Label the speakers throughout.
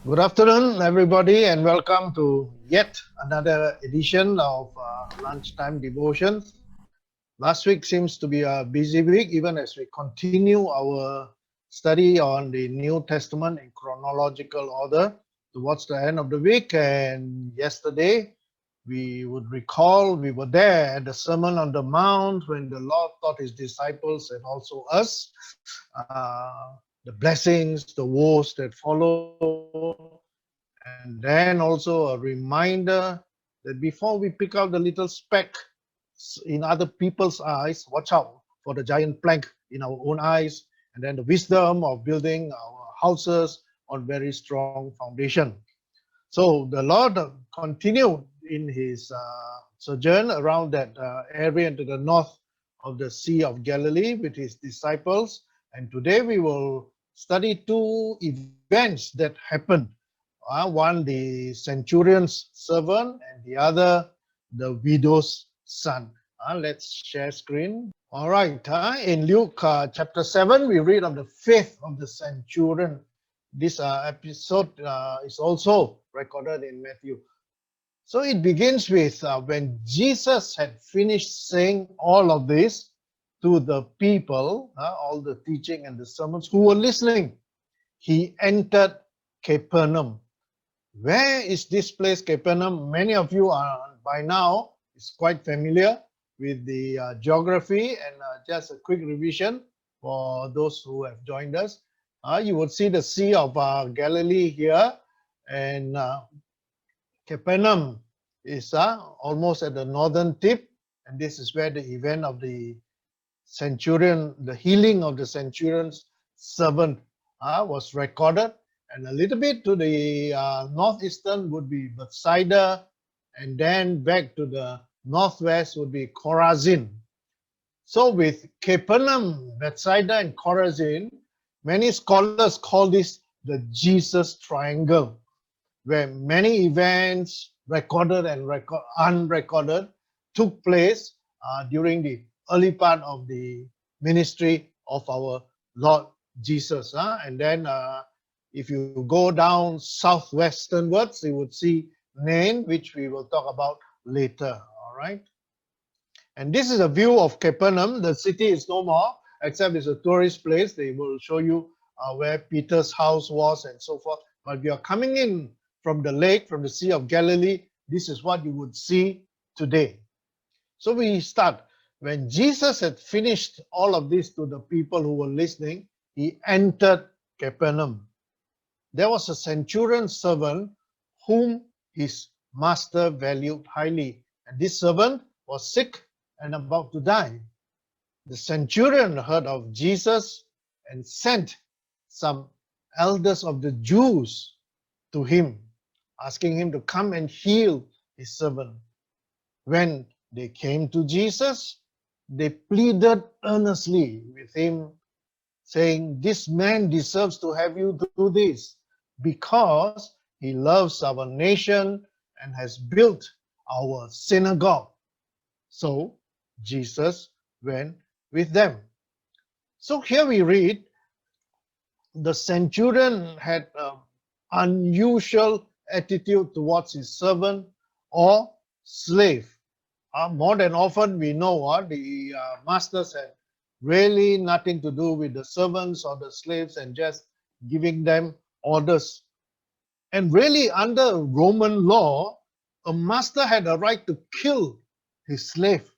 Speaker 1: Good afternoon, everybody, and welcome to yet another edition of Lunchtime Devotions. Last week seems to be a busy week, even as we continue our study on the New Testament in chronological order towards the end of the week. And yesterday, we would recall we were there at the Sermon on the Mount when the Lord taught his disciples and also us the blessings, the woes that follow, and then also a reminder that before we pick out the little speck in other people's eyes, watch out for the giant plank in our own eyes, and then the wisdom of building our houses on very strong foundation. So the Lord continued in his sojourn around that area to the north of the Sea of Galilee with his disciples. And today we will study two events that happened. One, the centurion's servant, and the other, the widow's son. Let's share screen. All right. In Luke chapter 7, we read of the faith of the centurion. This episode is also recorded in Matthew. So it begins with when Jesus had finished saying all of this to the people, all the teaching and the sermons who were listening, he entered Capernaum. Where is this place, Capernaum? Many of you are by now is quite familiar with the geography, and just a quick revision for those who have joined us. You would see the Sea of Galilee here, and Capernaum is almost at the northern tip, and this is where the event of the centurion, the healing of the centurion's servant was recorded. And a little bit to the northeastern would be Bethsaida, and then back to the northwest would be Chorazin. So with Capernaum, Bethsaida, and Chorazin, many scholars call this the Jesus Triangle, where many events, recorded and unrecorded, took place during the early part of the ministry of our Lord Jesus. And then if you go down southwesternwards, you would see Nain, which we will talk about later. All right. And this is a view of Capernaum. The city is no more, except it's a tourist place. They will show you where Peter's house was and so forth. But if you're coming in from the lake, from the Sea of Galilee, this is what you would see today. So we start. When Jesus had finished all of this to the people who were listening, he entered Capernaum. There was a centurion servant whom his master valued highly, and this servant was sick and about to die. The centurion heard of Jesus and sent some elders of the Jews to him, asking him to come and heal his servant. When they came to Jesus, they pleaded earnestly with him, saying, "This man deserves to have you do this, because he loves our nation and has built our synagogue." So Jesus went with them. So here we read the centurion had an unusual attitude towards his servant or slave. More than often we know the masters had really nothing to do with the servants or the slaves and just giving them orders. And really, under Roman law, a master had a right to kill his slave,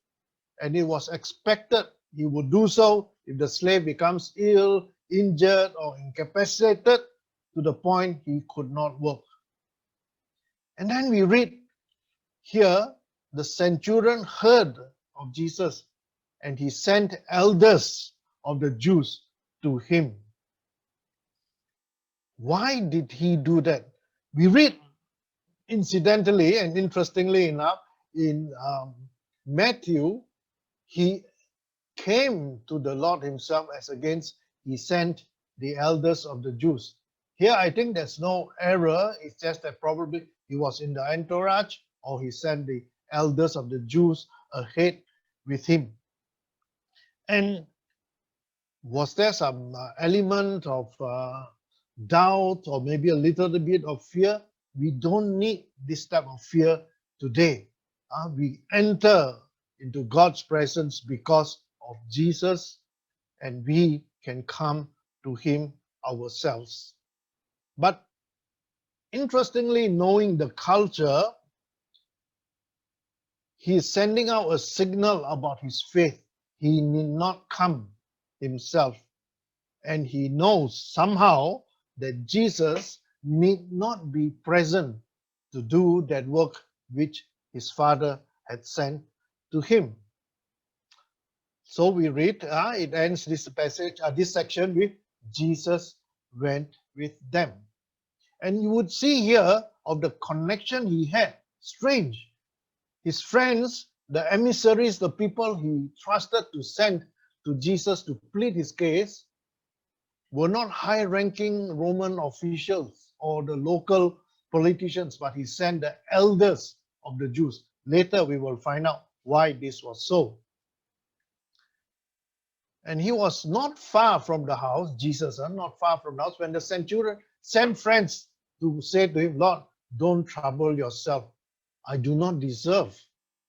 Speaker 1: and it was expected he would do so if the slave becomes ill, injured, or incapacitated to the point he could not work. And then we read here, the centurion heard of Jesus, and he sent elders of the Jews to him. Why did he do that? We read, incidentally and interestingly enough, in Matthew, he came to the Lord himself as against he sent the elders of the Jews. Here, I think there's no error. It's just that probably he was in the entourage, or he sent the elders of the Jews ahead with him. And was there some element of doubt or maybe a little bit of fear, we don't need this type of fear today. We enter into God's presence because of Jesus, and we can come to Him ourselves. But interestingly, knowing the culture, He is sending out a signal about His faith. He need not come Himself. And He knows somehow that Jesus need not be present to do that work which His Father had sent to Him. So we read, it ends this passage, this section with Jesus went with them. And you would see here of the connection He had. Strange. His friends, the emissaries, the people He trusted to send to Jesus to plead His case, were not high-ranking Roman officials or the local politicians, but He sent the elders of the Jews. Later we will find out why this was so. And He was not far from the house, Jesus, not far from the house, when the centurion sent friends to say to Him, Lord, don't trouble yourself. I do not deserve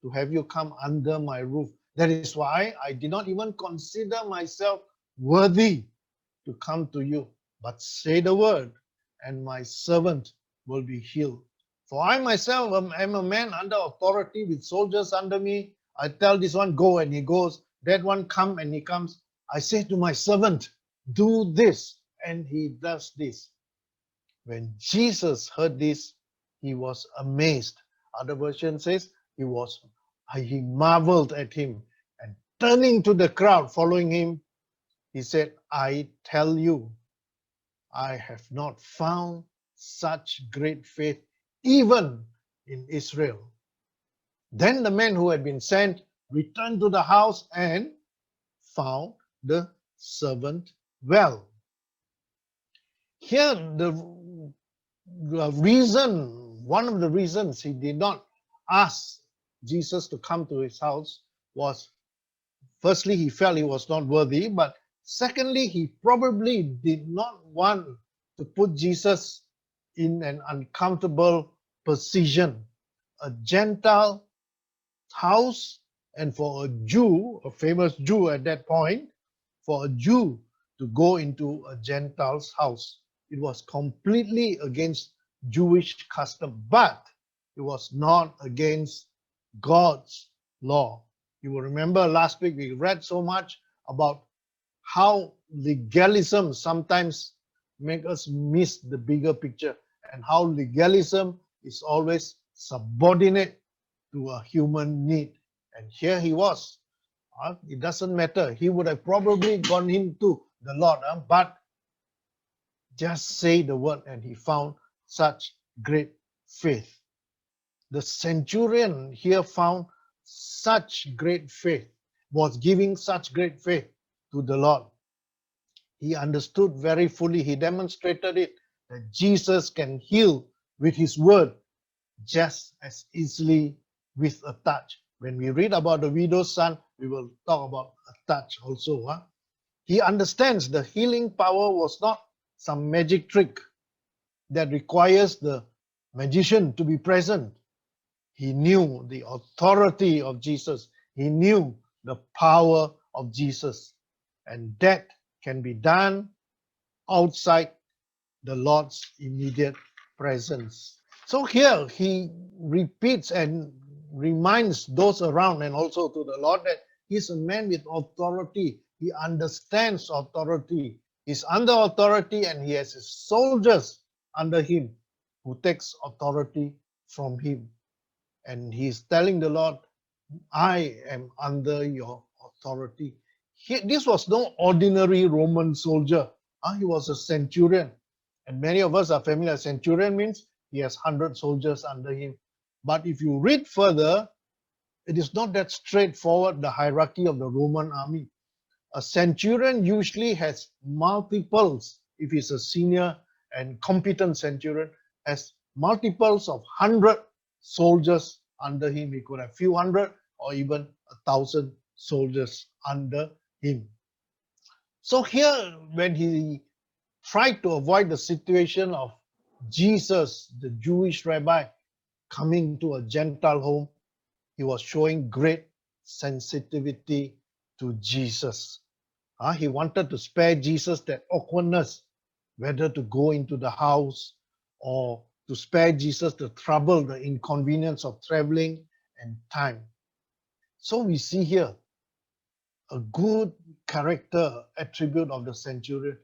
Speaker 1: to have you come under my roof. That is why I did not even consider myself worthy to come to you. But say the word, and my servant will be healed. For I myself am a man under authority with soldiers under me. I tell this one, go, and he goes. That one, come, and he comes. I say to my servant, do this, and he does this. When Jesus heard this, He was amazed. Other version says he marveled at Him, and turning to the crowd following Him, He said, I tell you, I have not found such great faith even in Israel. Then the men who had been sent returned to the house and found the servant well. Here, one of the reasons He did not ask Jesus to come to His house was, firstly, He felt He was not worthy, but secondly, He probably did not want to put Jesus in an uncomfortable position. A Gentile house, and for a Jew, a famous Jew at that point, for a Jew to go into a Gentile's house, it was completely against Jewish custom, but it was not against God's law. You will remember last week we read so much about how legalism sometimes makes us miss the bigger picture, and how legalism is always subordinate to a human need. And here he was. It doesn't matter. He would have probably gone into the Lord, but just say the word, and he found such great faith. The centurion here found such great faith, was giving such great faith to the Lord. He understood very fully, he demonstrated it, that Jesus can heal with His word just as easily with a touch. When we read about the widow's son, we will talk about a touch also. He understands the healing power was not some magic trick that requires the magician to be present. He knew the authority of Jesus. He knew the power of Jesus. And that can be done outside the Lord's immediate presence. So here he repeats and reminds those around and also to the Lord that He's a man with authority. He understands authority. He's under authority, and He has His soldiers under Him who takes authority from Him. And He's telling the Lord, I am under your authority. This was no ordinary Roman soldier. He was a centurion. And many of us are familiar. Centurion means he has 100 soldiers under him. But if you read further, it is not that straightforward, the hierarchy of the Roman army. A centurion usually has multiples, if he's a senior and competent centurion, has multiples of 100 soldiers under him. He could have few hundred or even 1,000 soldiers under him. So here, when he tried to avoid the situation of Jesus, the Jewish rabbi, coming to a Gentile home. He was showing great sensitivity to Jesus. He wanted to spare Jesus that awkwardness, whether to go into the house or to spare Jesus the trouble, the inconvenience of traveling and time. So we see here a good character attribute of the centurion.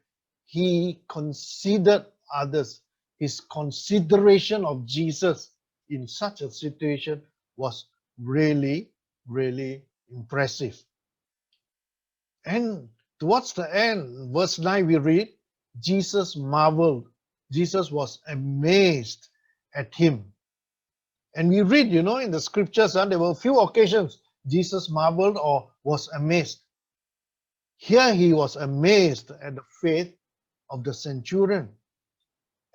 Speaker 1: He considered others. His consideration of Jesus in such a situation was really, really impressive. And towards the end, verse 9, we read, Jesus marveled. Jesus was amazed at him. And we read, in the scriptures, there were a few occasions Jesus marveled or was amazed. Here he was amazed at the faith of the centurion.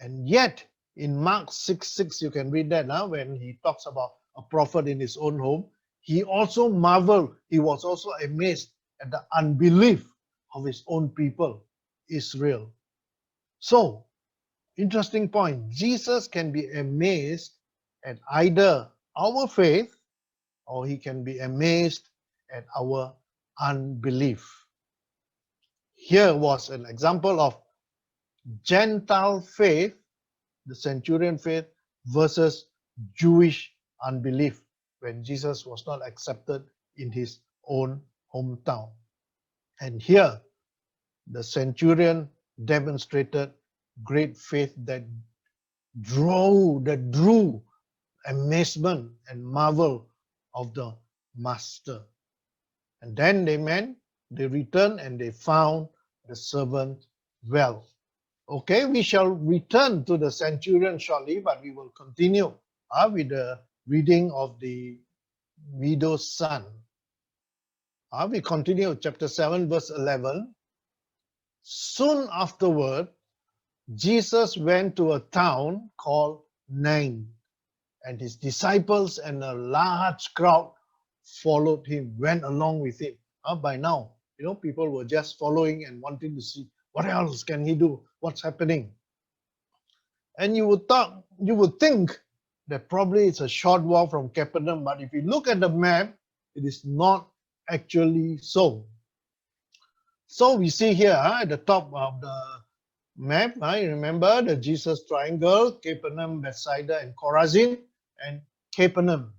Speaker 1: And yet, in Mark 6:6, you can read that now when he talks about a prophet in his own home. He also marveled, he was also amazed at the unbelief of his own people, Israel. So, interesting point. Jesus can be amazed at either our faith or he can be amazed at our unbelief. Here was an example of Gentile faith, the centurion faith, versus Jewish unbelief when Jesus was not accepted in his own hometown. And here, the centurion demonstrated great faith that drew amazement and marvel of the master. And then they returned and they found the servant well. Okay, we shall return to the centurion shortly, but we will continue with the reading of the widow's son. We continue chapter 7, verse 11. Soon afterward, Jesus went to a town called Nain, and his disciples and a large crowd followed him, went along with him. By now, people were just following and wanting to see what else can he do, what's happening. And you would think that probably it's a short walk from Capernaum, but if you look at the map, it is not actually so. So we see here at the top of the map, you remember the Jesus triangle, Capernaum, Bethsaida, and Chorazin, and Capernaum.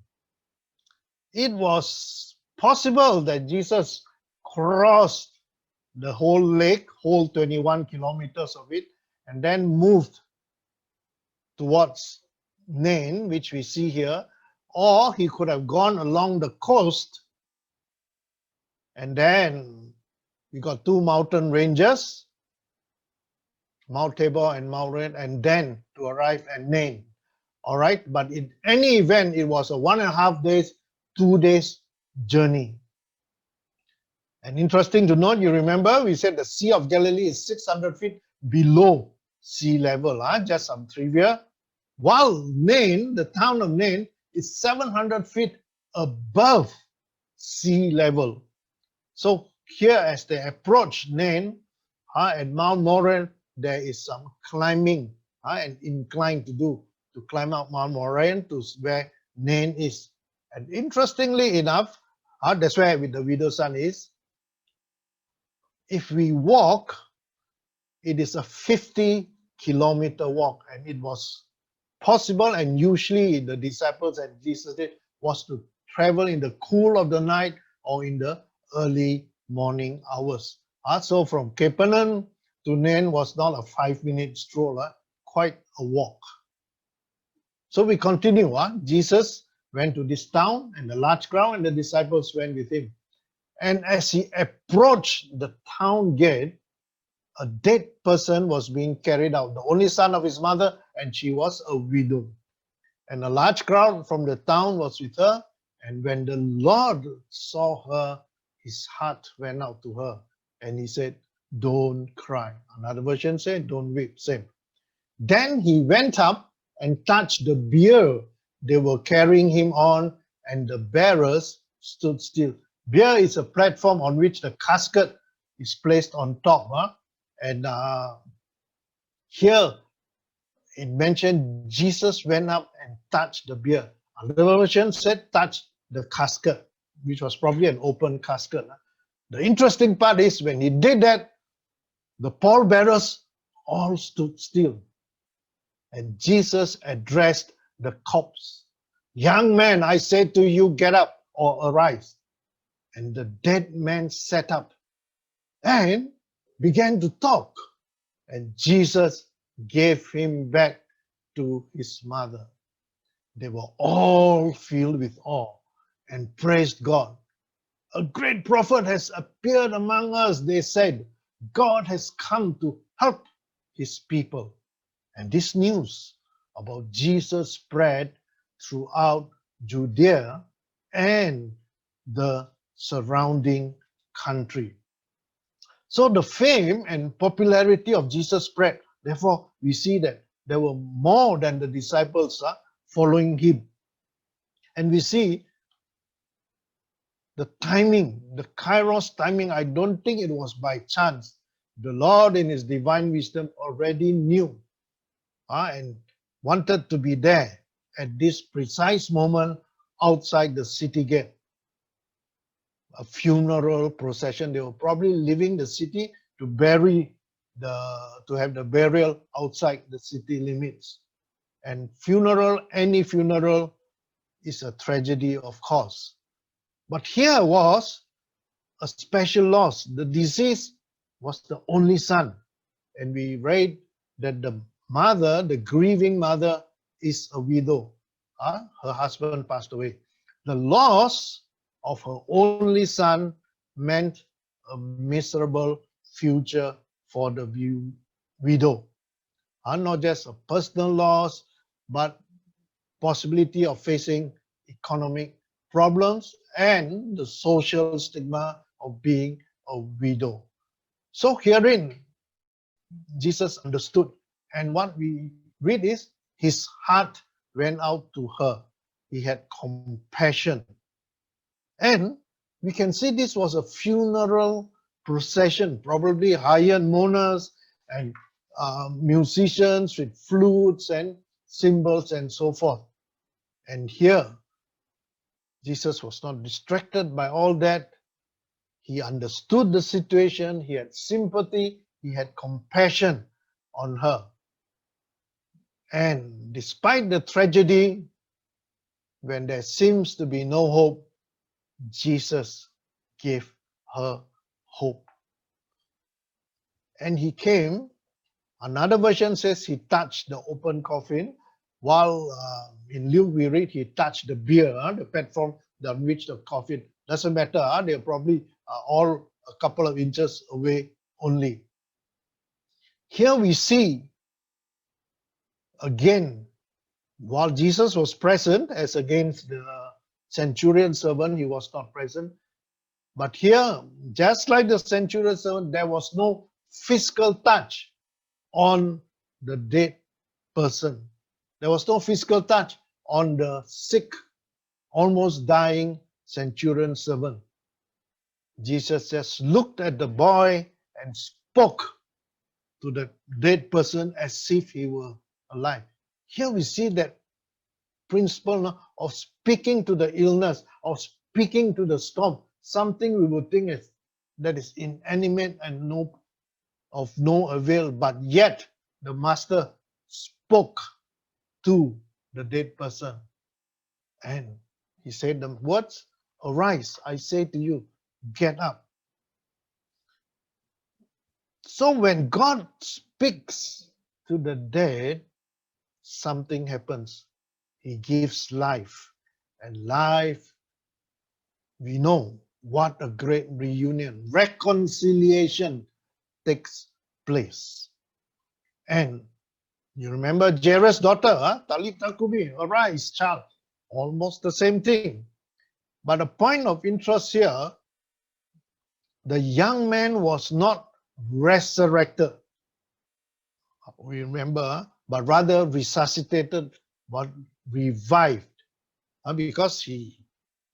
Speaker 1: It was possible that Jesus crossed the whole lake, whole 21 kilometers of it, and then moved towards Nain, which we see here, or he could have gone along the coast, and then we got two mountain ranges, Mount Tabor and Mount Red, and then to arrive at Nain. All right, but in any event, it was a 1.5 days, 2 days journey. And interesting to note, you remember we said the Sea of Galilee is 600 feet below sea level. Just some trivia. While Nain, the town of Nain, is 700 feet above sea level. So here, as they approach Nain, at Mount Moran, there is some climbing and incline to do to climb up Mount Moran to where Nain is. And interestingly enough, that's where the widow's son is. If we walk, it is a 50-kilometer walk, and it was possible, and usually the disciples and Jesus did, was to travel in the cool of the night or in the early morning hours. So from Capernaum to Nain was not a 5-minute stroll, quite a walk. So we continue. Jesus went to this town, and the large crowd and the disciples went with him. And as he approached the town gate, a dead person was being carried out, the only son of his mother, and she was a widow. And a large crowd from the town was with her, and when the Lord saw her, his heart went out to her, and he said, "Don't cry." Another version said, "Don't weep." Same. Then he went up and touched the bier they were carrying him on, and the bearers stood still. Bier is a platform on which the casket is placed on top. And Here it mentioned Jesus went up and touched the bier. Another version said touched the casket, which was probably an open casket. The interesting part is when he did that, the pallbearers all stood still. And Jesus addressed the corpse. Young man, I say to you, get up or arise. And the dead man sat up and began to talk. And Jesus gave him back to his mother. They were all filled with awe and praised God. A great prophet has appeared among us, they said. God has come to help his people. And this news about Jesus spread throughout Judea and the surrounding country. So the fame and popularity of Jesus spread. Therefore, we see that there were more than the disciples following him. And we see the timing, the Kairos timing. I don't think it was by chance. The Lord in his divine wisdom already knew and wanted to be there at this precise moment outside the city gate. A funeral procession. They were probably leaving the city to have the burial outside the city limits. And any funeral is a tragedy, of course. But here was a special loss. The deceased was the only son. And we read that the mother, the grieving mother, is a widow. Her husband passed away. The loss of her only son meant a miserable future for the widow. Not just a personal loss, but possibility of facing economic problems and the social stigma of being a widow. So herein, Jesus understood. And what we read is his heart went out to her. He had compassion. And we can see this was a funeral procession, probably hired mourners and musicians with flutes and cymbals and so forth. And here, Jesus was not distracted by all that. He understood the situation. He had sympathy. He had compassion on her. And despite the tragedy, when there seems to be no hope, Jesus gave her hope. And he came, another version says he touched the open coffin, while in Luke we read he touched the bier, the platform on which the coffin, doesn't matter, they're probably all a couple of inches away only. Here we see, again, while Jesus was present, as against the centurion servant, he was not present. But here, just like the centurion servant, there was no physical touch on the dead person. There was no physical touch on the sick, almost dying centurion servant. Jesus just looked at the boy and spoke to the dead person as if he were alive. Here we see that principle of speaking to the illness, of speaking to the storm, something we would think that is inanimate and of no avail, but yet the master spoke to the dead person. And he said the words, arise, I say to you, get up. So when God speaks to the dead, something happens. He gives life. And life, we know what a great reunion, reconciliation takes place. And you remember Jairus' daughter, Talitha Kumi, arise, child. Almost the same thing. But a point of interest here, the young man was not resurrected. We remember, but rather resuscitated, but revived. Because he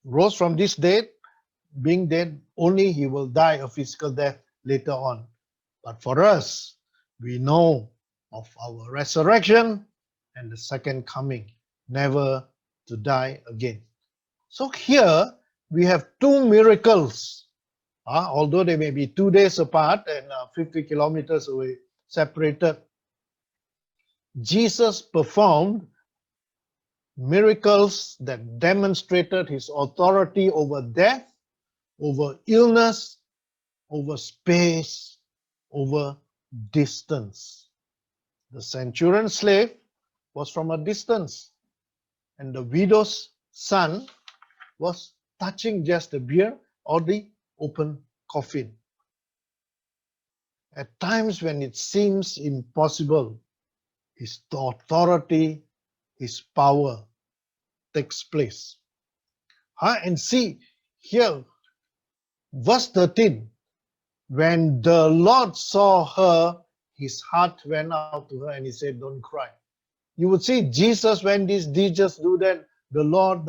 Speaker 1: rose from this dead, being dead, only he will die a physical death later on. But for us, we know of our resurrection and the second coming, never to die again. So here we have two miracles, although they may be 2 days apart and 50 kilometers away, separated. Jesus performed miracles that demonstrated his authority over death, over illness, over space, over distance. The centurion slave was from a distance, and the widow's son was touching just the bier or the open coffin. At times when it seems impossible, his authority, his power takes place. And see here, verse 13, when the Lord saw her, his heart went out to her and he said, don't cry. You would see Jesus, when these Jesus do that, the Lord,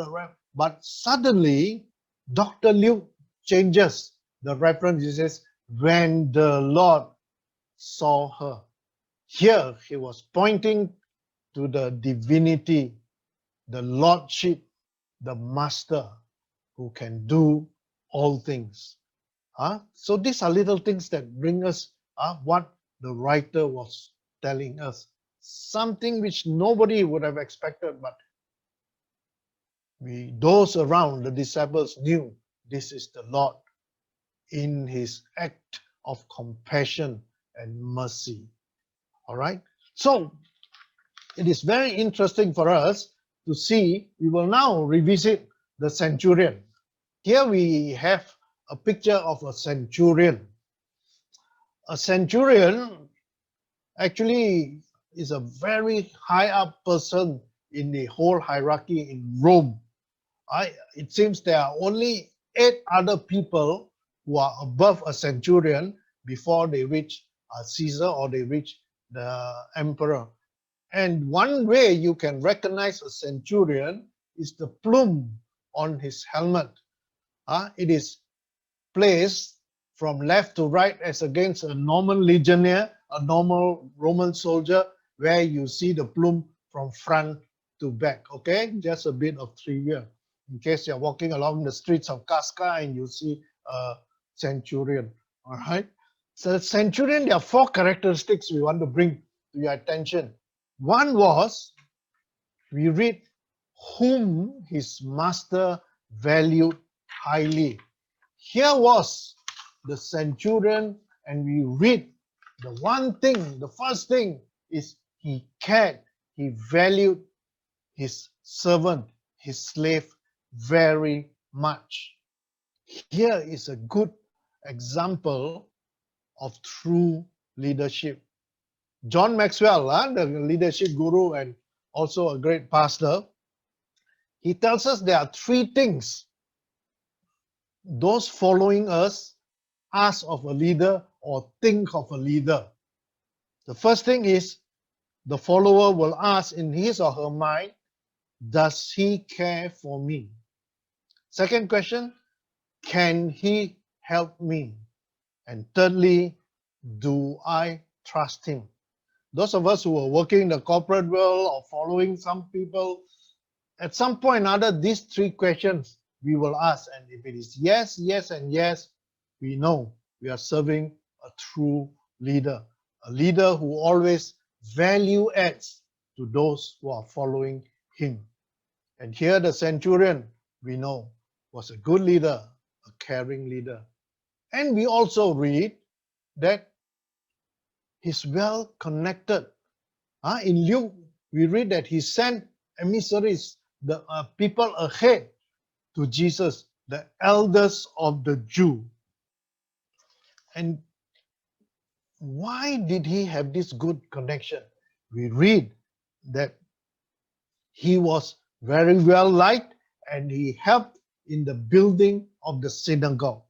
Speaker 1: but suddenly Dr. Luke changes the reference. He says, when the Lord saw her. Here he was pointing to the divinity, the lordship, the master who can do all things. So these are little things that bring us what the writer was telling us. Something which nobody would have expected, but those around, the disciples, knew this is the Lord in his act of compassion and mercy. All right. So it is very interesting for us to see. We will now revisit the centurion. Here we have a picture of a centurion. A centurion actually is a very high up person in the whole hierarchy in Rome. It seems there are only 8 other people who are above a centurion before they reach Caesar or they reach the emperor. And one way you can recognize a centurion is the plume on his helmet. It is placed from left to right as against a normal legionnaire, a normal Roman soldier, where you see the plume from front to back. Okay, just a bit of trivia in case you're walking along the streets of Casca and you see a centurion. All right. So the centurion, there are 4 characteristics we want to bring to your attention. One was, we read, whom his master valued highly. Here was the centurion, and we read the one thing, the first thing is he cared, he valued his servant, his slave very much. Here is a good example of true leadership. John Maxwell, the leadership guru and also a great pastor, he tells us there are 3 things those following us ask of a leader or think of a leader. The first thing is the follower will ask in his or her mind, does he care for me? Second question, can he help me? And thirdly, do I trust him? Those of us who are working in the corporate world or following some people, at some point or another, these 3 questions we will ask. And if it is yes, yes, and yes, we know we are serving a true leader, a leader who always value adds to those who are following him. And here the centurion, we know, was a good leader, a caring leader. And we also read that he's well connected. In Luke, we read that he sent emissaries, the people ahead to Jesus, the elders of the Jew. And why did he have this good connection? We read that he was very well liked and he helped in the building of the synagogue.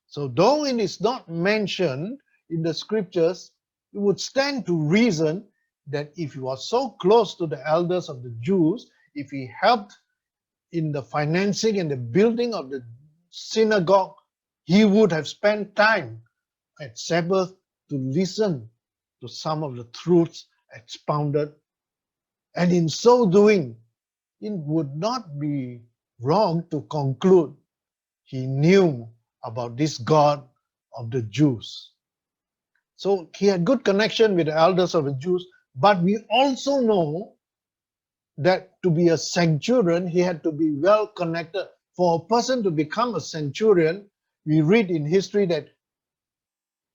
Speaker 1: So though it is not mentioned in the scriptures, it would stand to reason that if he was so close to the elders of the Jews, if he helped in the financing and the building of the synagogue, he would have spent time at Sabbath to listen to some of the truths expounded. And in so doing, it would not be wrong to conclude he knew about this God of the Jews. So he had good connection with the elders of the Jews, but we also know that to be a centurion, he had to be well connected. For a person to become a centurion, we read in history that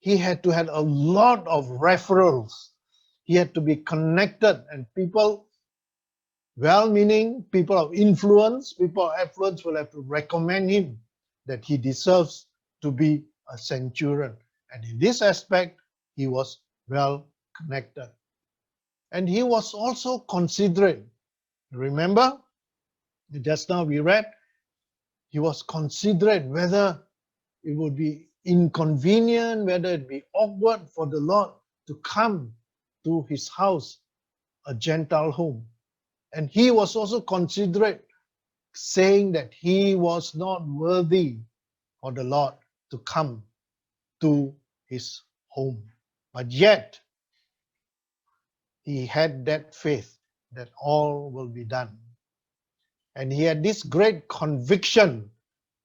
Speaker 1: he had to have a lot of referrals. He had to be connected, and people, well-meaning, people of influence, people of affluence will have to recommend him that he deserves to be a centurion. And in this aspect, he was well connected. And he was also considerate. Remember, just now we read, he was considerate whether it would be inconvenient, whether it be awkward for the Lord to come to his house, a Gentile home. And he was also considerate, saying that he was not worthy for the Lord to come to his home. But yet, he had that faith that all will be done. And he had this great conviction,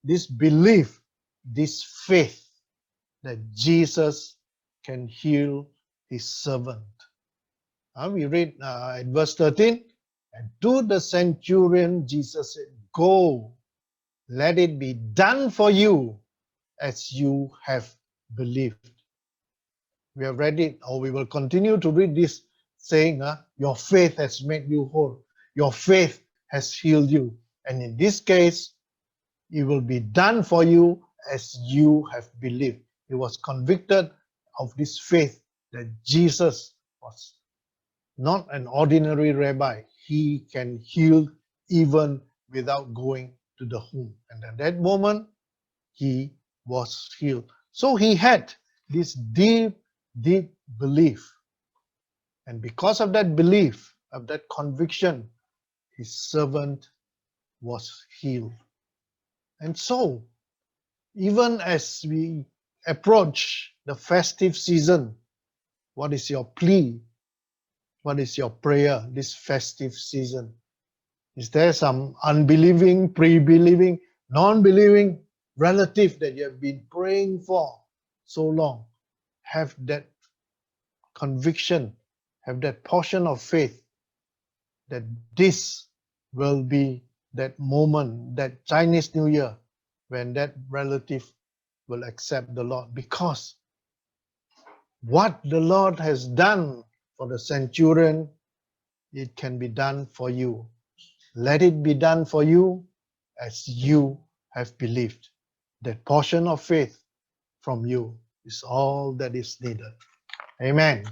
Speaker 1: this belief, this faith that Jesus can heal his servant. We read in verse 13, and to the centurion Jesus said, go, let it be done for you as you have believed. We have read it, or we will continue to read this saying, your faith has made you whole. Your faith has healed you. And in this case, it will be done for you as you have believed. He was convicted of this faith that Jesus was not an ordinary rabbi. He can heal even without going to the home. And at that moment, he was healed. So he had this deep, deep belief. And because of that belief, of that conviction, his servant was healed. And so, even as we approach the festive season, what is your plea? What is your prayer this festive season? Is there some unbelieving, pre-believing, non-believing relative that you have been praying for so long? Have that conviction, have that portion of faith that this will be that moment, that Chinese New Year, when that relative will accept the Lord. Because what the Lord has done for the centurion, it can be done for you. Let it be done for you as you have believed. That portion of faith from you is all that is needed. Amen.